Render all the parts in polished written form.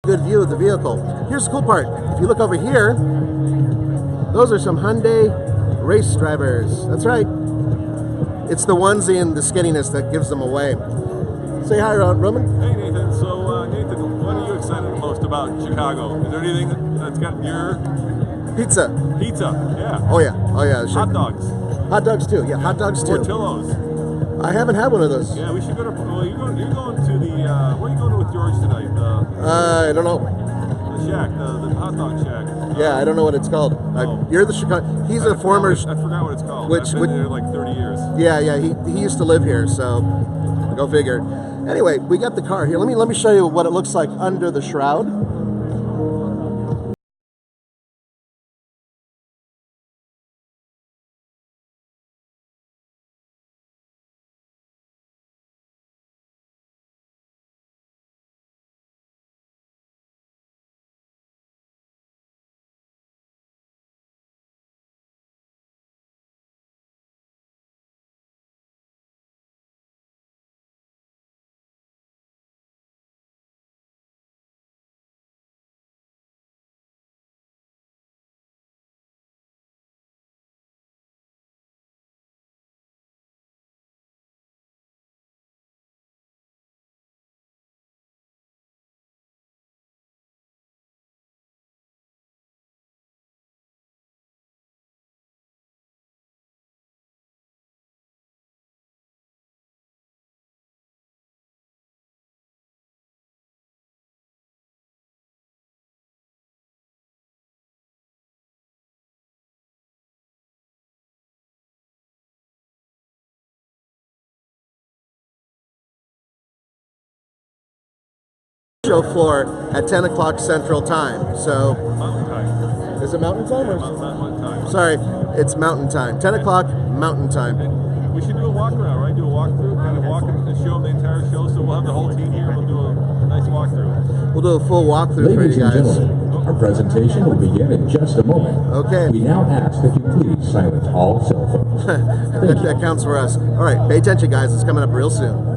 Good view of the vehicle. Here's the cool part. If you look over here, those are some Hyundai race drivers. That's right. It's the onesie and the skinniness that gives them away. Say hi, Roman. Hey, Nathan. So, Nathan, what are you excited most about Chicago? Is there anything that's got your... Pizza. Pizza, yeah. Oh, yeah. Oh, yeah. Hot dogs. Hot dogs, too. Yeah, hot dogs, too. Portillo's. I haven't had one of those. Yeah, we should go to... Well, you're going to the... where are you going to with George tonight? I don't know. The shack, the hot dog shack. Yeah, I don't know what it's called. You're the Chicago... He's a former... I forgot what it's called. I've been there like 30 years. Yeah, he used to live here, so go figure. Anyway, we got the car here. Let me show you what it looks like under the shroud. Show floor at 10 o'clock Central Time. So, Mountain time. Is it Mountain Time? Or? Mountain time. Sorry, it's Mountain Time. 10 o'clock Mountain Time. And we should do a walk around, right? Do a walkthrough, kind of walk and show them the entire show. So we'll have the whole team here. We'll do a nice walkthrough. We'll do a full walkthrough for you guys. Ladies and gentlemen, our presentation will begin in just a moment. Okay. We now ask that you please silence all cell phones. That counts for us. All right, pay attention, guys. It's coming up real soon.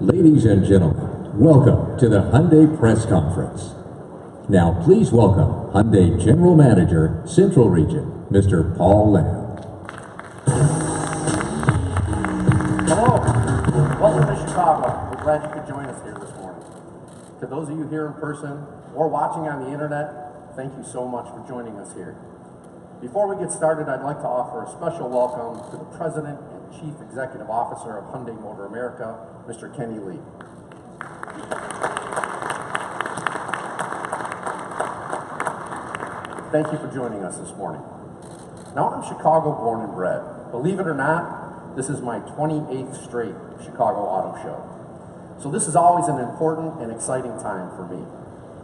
Ladies and gentlemen, welcome to the Hyundai Press Conference. Now please welcome Hyundai General Manager, Central Region, Mr. Paul Lamb. Hello, welcome to Chicago. We're glad you could join us here this morning. To those of you here in person or watching on the internet, thank you so much for joining us here. Before we get started, I'd like to offer a special welcome to the President and Chief Executive Officer of Hyundai Motor America, Mr. Kenny Lee. Thank you for joining us this morning. Now, I'm Chicago born and bred. Believe it or not, this is my 28th straight Chicago Auto Show. So this is always an important and exciting time for me,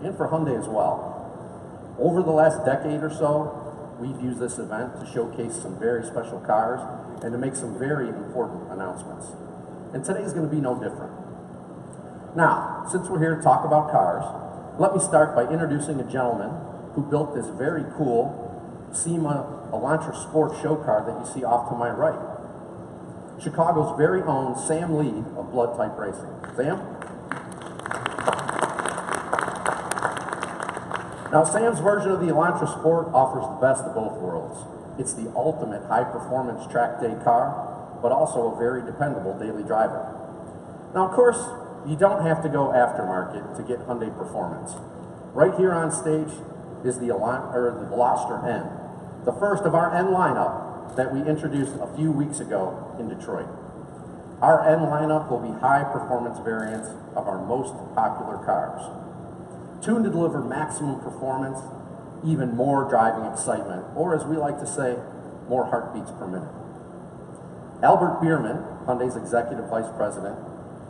and for Hyundai as well. Over the last decade or so, we've used this event to showcase some very special cars and to make some very important announcements. And today is going to be no different. Now, since we're here to talk about cars, let me start by introducing a gentleman who built this very cool SEMA Elantra Sport show car that you see off to my right. Chicago's very own Sam Lee of Blood Type Racing. Sam? Now, Sam's version of the Elantra Sport offers the best of both worlds. It's the ultimate high-performance track day car, but also a very dependable daily driver. Now, of course, you don't have to go aftermarket to get Hyundai performance. Right here on stage, is the Veloster N, the first of our N lineup that we introduced a few weeks ago in Detroit. Our N lineup will be high performance variants of our most popular cars, tuned to deliver maximum performance, even more driving excitement, or as we like to say, more heartbeats per minute. Albert Bierman, Hyundai's Executive Vice President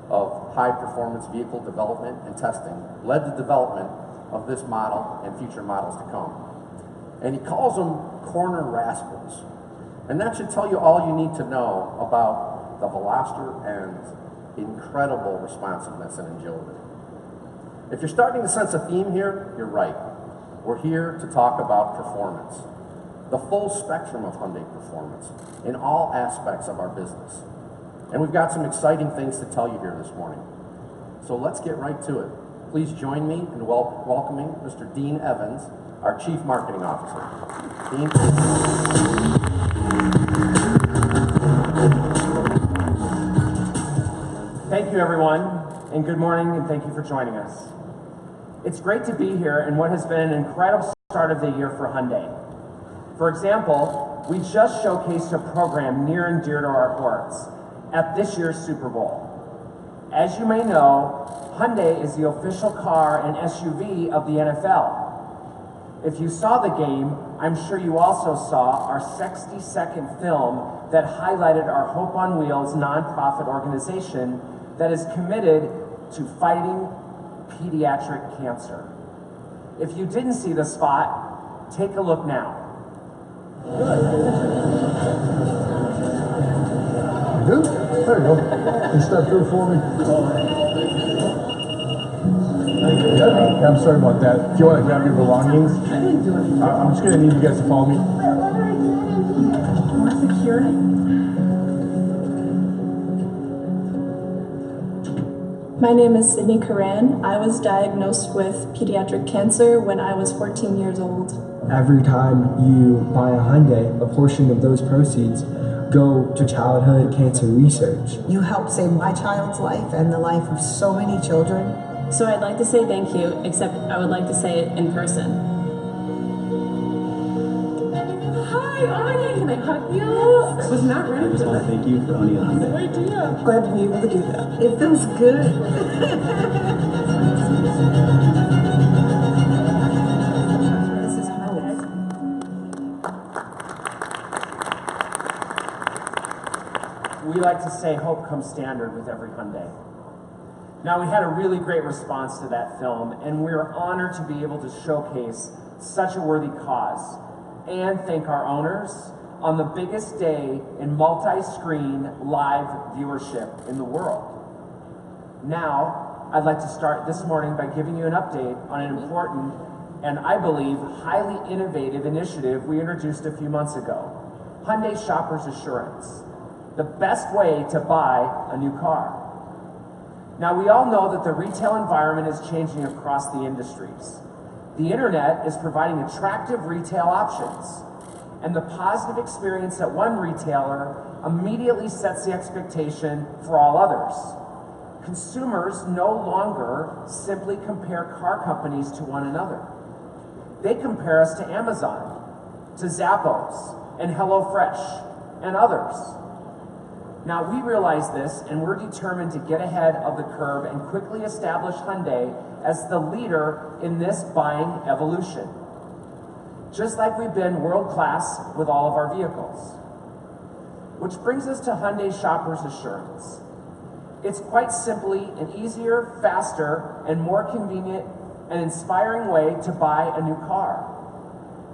of High Performance Vehicle Development and Testing, led the development of this model and future models to come. And he calls them corner rascals. And that should tell you all you need to know about the Veloster N's incredible responsiveness and agility. If you're starting to sense a theme here, you're right. We're here to talk about performance, the full spectrum of Hyundai performance in all aspects of our business. And we've got some exciting things to tell you here this morning. So let's get right to it. Please join me in welcoming Mr. Dean Evans, our Chief Marketing Officer. Dean. Thank you, everyone, and good morning, and thank you for joining us. It's great to be here in what has been an incredible start of the year for Hyundai. For example, we just showcased a program near and dear to our hearts at this year's Super Bowl. As you may know, Hyundai is the official car and SUV of the NFL. If you saw the game, I'm sure you also saw our 60-second film that highlighted our Hope on Wheels nonprofit organization that is committed to fighting pediatric cancer. If you didn't see the spot, take a look now. Good? There you go. You step through for me. Yeah, I'm sorry about that. If you want to grab your belongings, I'm just going to need you guys to follow me. More secure. My name is Sydney Karan. I was diagnosed with pediatric cancer when I was 14 years old. Every time you buy a Hyundai, a portion of those proceeds go to childhood cancer research. You helped save my child's life and the life of so many children. So I'd like to say thank you, except I would like to say it in person. Hi, Ani, can I hug you? I was not ready. I just want to thank you for owning a Hyundai. Great idea. Glad to be able to do that. It feels good. This is Hyundai. We like to say hope comes standard with every Hyundai. Now, we had a really great response to that film, and we're honored to be able to showcase such a worthy cause and thank our owners on the biggest day in multi-screen live viewership in the world. Now, I'd like to start this morning by giving you an update on an important and, I believe, highly innovative initiative we introduced a few months ago, Hyundai Shoppers Assurance, the best way to buy a new car. Now, we all know that the retail environment is changing across the industries. The internet is providing attractive retail options, and the positive experience at one retailer immediately sets the expectation for all others. Consumers no longer simply compare car companies to one another. They compare us to Amazon, to Zappos, and HelloFresh, and others. Now, we realize this, and we're determined to get ahead of the curve and quickly establish Hyundai as the leader in this buying evolution, just like we've been world-class with all of our vehicles. Which brings us to Hyundai Shoppers Assurance. It's quite simply an easier, faster, and more convenient and inspiring way to buy a new car.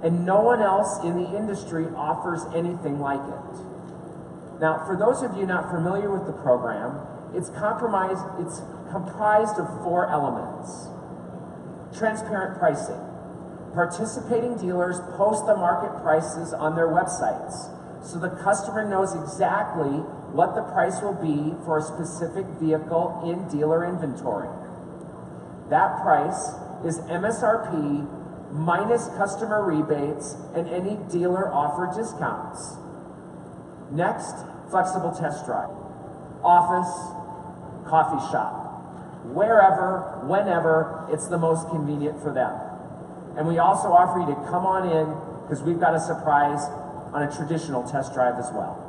And no one else in the industry offers anything like it. Now, for those of you not familiar with the program, it's comprised of 4 elements. Transparent pricing. Participating dealers post the market prices on their websites, so the customer knows exactly what the price will be for a specific vehicle in dealer inventory. That price is MSRP minus customer rebates and any dealer offer discounts. Next, flexible test drive. Office, coffee shop. Wherever, whenever, it's the most convenient for them. And we also offer you to come on in because we've got a surprise on a traditional test drive as well.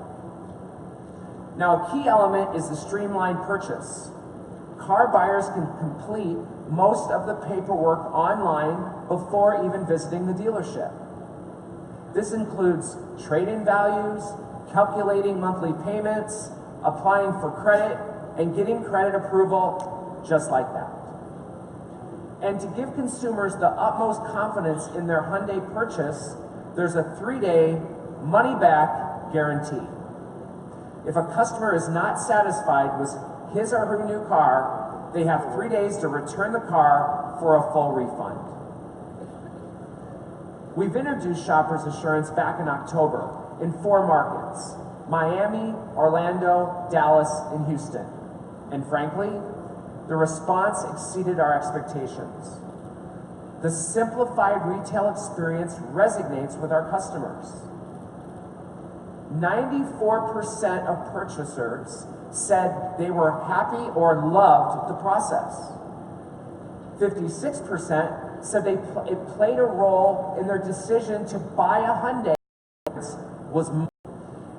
Now, a key element is the streamlined purchase. Car buyers can complete most of the paperwork online before even visiting the dealership. This includes trade-in values, calculating monthly payments, applying for credit, and getting credit approval just like that. And to give consumers the utmost confidence in their Hyundai purchase, there's a 3-day money-back guarantee. If a customer is not satisfied with his or her new car, they have 3 days to return the car for a full refund. We've introduced Shoppers Assurance back in October in 4 markets: Miami, Orlando, Dallas, and Houston. And frankly, the response exceeded our expectations. The simplified retail experience resonates with our customers. 94% of purchasers said they were happy or loved the process. 56% said it played a role in their decision to buy a Hyundai.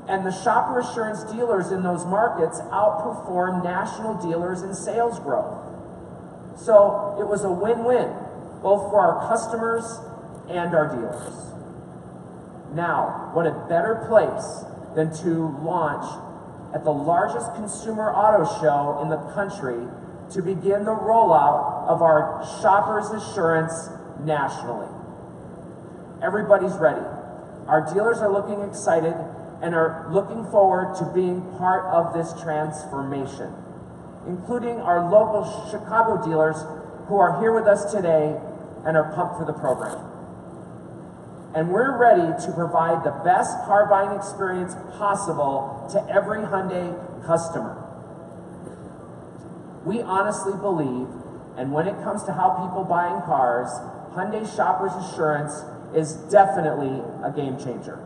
And the Shopper Assurance dealers in those markets outperformed national dealers in sales growth. So it was a win-win, both for our customers and our dealers. Now, what a better place than to launch at the largest consumer auto show in the country to begin the rollout of our Shoppers Assurance nationally. Everybody's ready. Our dealers are looking excited and are looking forward to being part of this transformation, including our local Chicago dealers who are here with us today and are pumped for the program. And we're ready to provide the best car buying experience possible to every Hyundai customer. We honestly believe, and when it comes to how people buying cars, Hyundai Shoppers Assurance is definitely a game changer.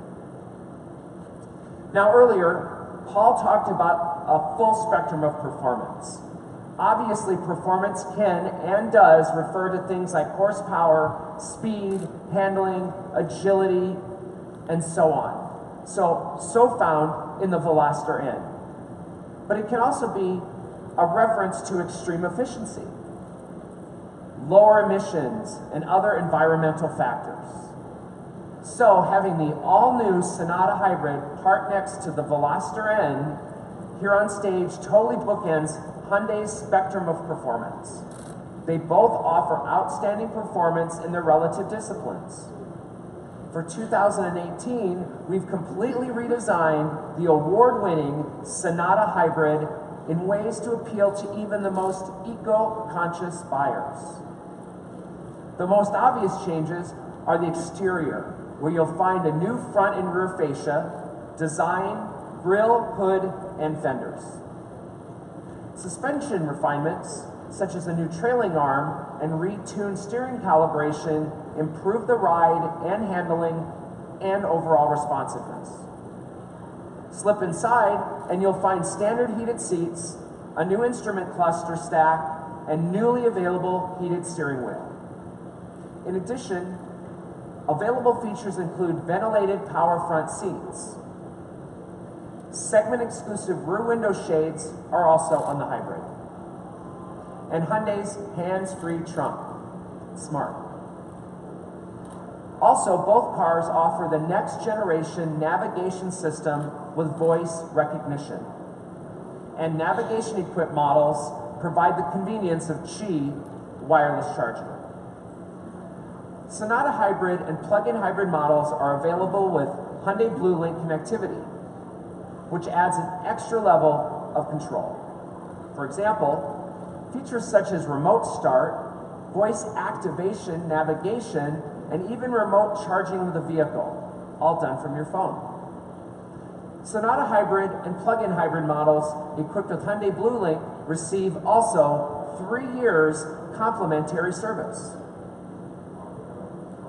Now earlier, Paul talked about a full spectrum of performance. Obviously, performance can and does refer to things like horsepower, speed, handling, agility, and so on. So found in the Veloster N. But it can also be a reference to extreme efficiency, lower emissions, and other environmental factors. So having the all-new Sonata Hybrid parked next to the Veloster N here on stage totally bookends Hyundai's spectrum of performance. They both offer outstanding performance in their relative disciplines. For 2018, we've completely redesigned the award-winning Sonata Hybrid in ways to appeal to even the most eco-conscious buyers. The most obvious changes are the exterior, where you'll find a new front and rear fascia, design, grille, hood, and fenders. Suspension refinements, such as a new trailing arm and retuned steering calibration, improve the ride and handling and overall responsiveness. Slip inside and you'll find standard heated seats, a new instrument cluster stack, and newly available heated steering wheel. In addition, available features include ventilated power front seats. Segment-exclusive rear window shades are also on the Hybrid. And Hyundai's hands-free trunk. Smart. Also, both cars offer the next-generation navigation system with voice recognition. And navigation-equipped models provide the convenience of Qi wireless charging. Sonata Hybrid and plug-in hybrid models are available with Hyundai BlueLink connectivity, which adds an extra level of control. For example, features such as remote start, voice activation, navigation, and even remote charging of the vehicle, all done from your phone. Sonata Hybrid and plug-in hybrid models equipped with Hyundai BlueLink receive also 3 years complimentary service.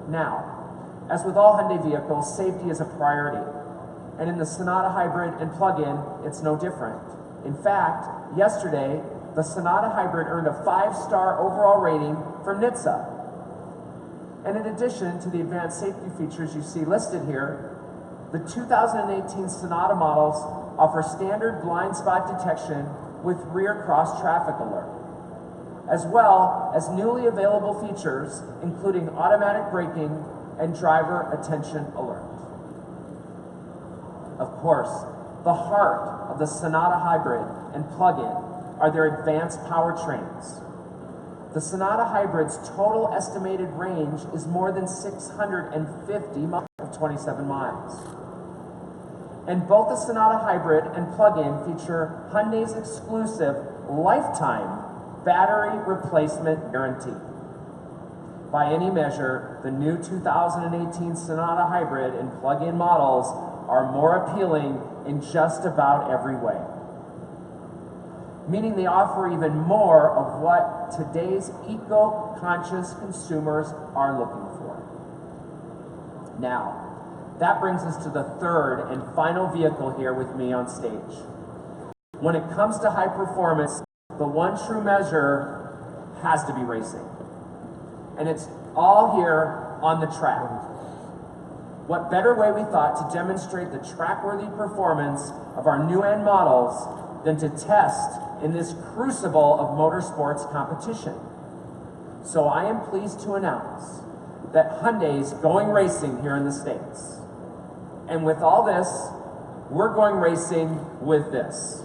Now, as with all Hyundai vehicles, safety is a priority. And in the Sonata Hybrid and plug-in, it's no different. In fact, yesterday, the Sonata Hybrid earned a 5-star overall rating from NHTSA. And in addition to the advanced safety features you see listed here, the 2018 Sonata models offer standard blind spot detection with rear cross traffic alert, as well as newly available features including automatic braking and driver attention alert. Of course, the heart of the Sonata Hybrid and plug-in are their advanced powertrains. The Sonata Hybrid's total estimated range is more than 650 miles of 27 miles. And both the Sonata Hybrid and plug-in feature Hyundai's exclusive lifetime battery replacement guarantee. By any measure, the new 2018 Sonata Hybrid and plug-in models are more appealing in just about every way, meaning they offer even more of what today's eco-conscious consumers are looking for. Now, that brings us to the third and final vehicle here with me on stage. When it comes to high performance, the one true measure has to be racing. And it's all here on the track. What better way we thought to demonstrate the track-worthy performance of our new end models than to test in this crucible of motorsports competition. So I am pleased to announce that Hyundai's going racing here in the States. And with all this, we're going racing with this.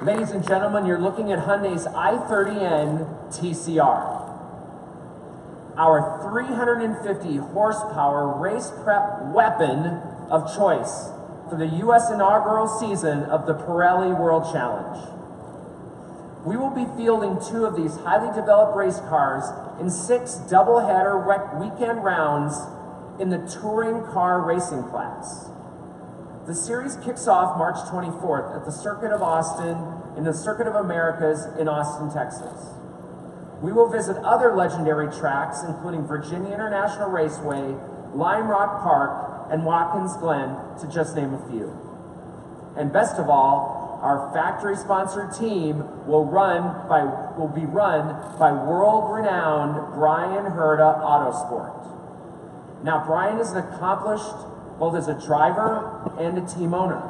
Ladies and gentlemen, you're looking at Hyundai's i30N TCR. Our 350 horsepower race prep weapon of choice for the U.S. inaugural season of the Pirelli World Challenge. We will be fielding 2 of these highly developed race cars in 6 double-header weekend rounds in the touring car racing class. The series kicks off March 24th at the Circuit of Austin in the Circuit of Americas in Austin, Texas. We will visit other legendary tracks, including Virginia International Raceway, Lime Rock Park, and Watkins Glen, to just name a few. And best of all, our factory-sponsored team will be run by world-renowned Bryan Herta Autosport. Now, Bryan is an accomplished both as a driver and a team owner.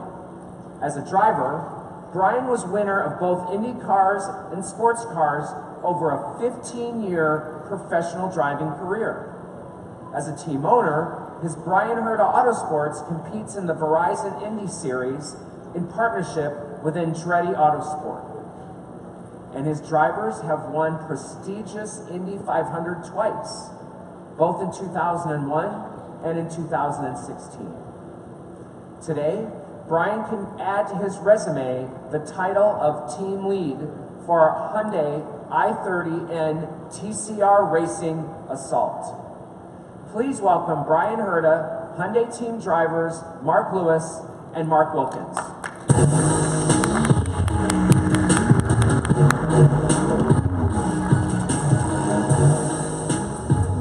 As a driver, Bryan was winner of both Indy cars and sports cars over a 15-year professional driving career. As a team owner, his Bryan Herta Autosports competes in the Verizon Indy Series in partnership with Andretti Autosport. And his drivers have won prestigious Indy 500 twice, both in 2001 and in 2016. Today, Bryan can add to his resume the title of team lead for our Hyundai i30N TCR Racing Assault. Please welcome Bryan Herta, Hyundai team drivers Mark Lewis and Mark Wilkins.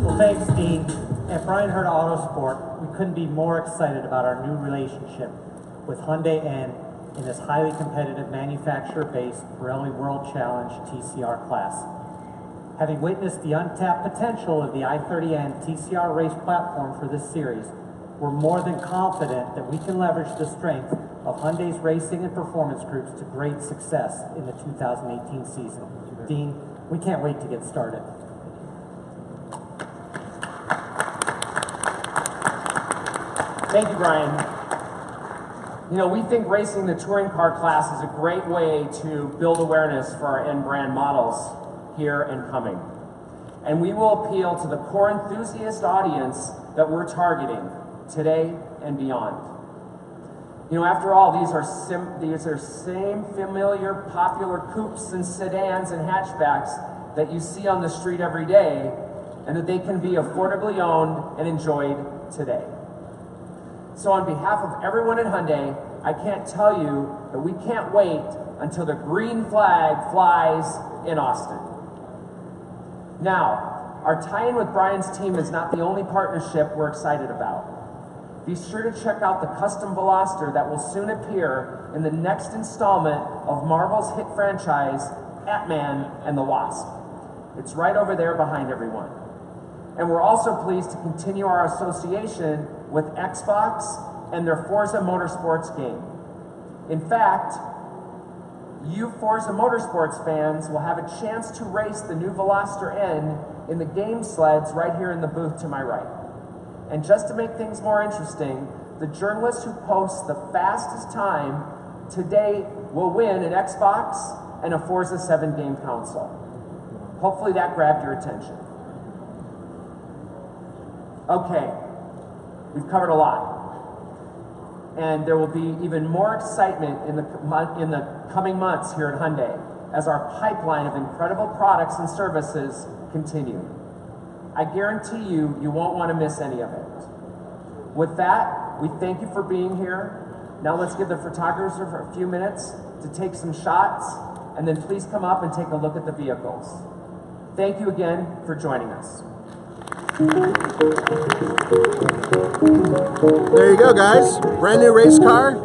Well, thanks, Dean. At Bryan Herta Autosport, we couldn't be more excited about our new relationship with Hyundai N in this highly competitive manufacturer-based Pirelli World Challenge TCR class. Having witnessed the untapped potential of the i30N TCR race platform for this series, we're more than confident that we can leverage the strength of Hyundai's racing and performance groups to great success in the 2018 season. Dean, we can't wait to get started. Thank you, Bryan. You know, we think racing the touring car class is a great way to build awareness for our N brand models here and coming. And we will appeal to the core enthusiast audience that we're targeting today and beyond. You know, after all, these are same familiar popular coupes and sedans and hatchbacks that you see on the street every day, and that they can be affordably owned and enjoyed today. So on behalf of everyone at Hyundai, I can't tell you that we can't wait until the green flag flies in Austin. Now, our tie-in with Bryan's team is not the only partnership we're excited about. be sure to check out the custom Veloster that will soon appear in the next installment of Marvel's hit franchise, Ant-Man and the Wasp. It's right over there behind everyone. And we're also pleased to continue our association with Xbox and their Forza Motorsports game. In fact, you Forza Motorsports fans will have a chance to race the new Veloster N in the game sleds right here in the booth to my right. And just to make things more interesting, the journalist who posts the fastest time today will win an Xbox and a Forza 7 game console. Hopefully that grabbed your attention. Okay, we've covered a lot. And there will be even more excitement in the coming months here at Hyundai as our pipeline of incredible products and services continue. I guarantee you, you won't want to miss any of it. With that, we thank you for being here. Now let's give the photographers a few minutes to take some shots, and then please come up and take a look at the vehicles. Thank you again for joining us. There you go, guys. Brand new race car.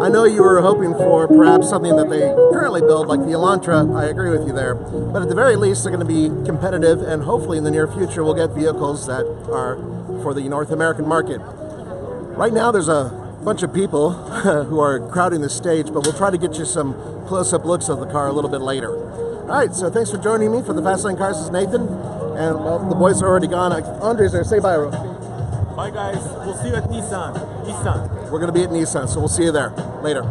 I know you were hoping for perhaps something that they currently build, like the Elantra. I agree with you there. But at the very least, they're going to be competitive, and hopefully in the near future, we'll get vehicles that are for the North American market. Right now, there's a bunch of people who are crowding the stage, but we'll try to get you some close-up looks of the car a little bit later. All right, so thanks for joining me for the Fastlane Cars. This is Nathan. And well, the boys are already gone. Andre's there. Say bye. Bye, guys. We'll see you at Nissan. We're going to be at Nissan, so we'll see you there later.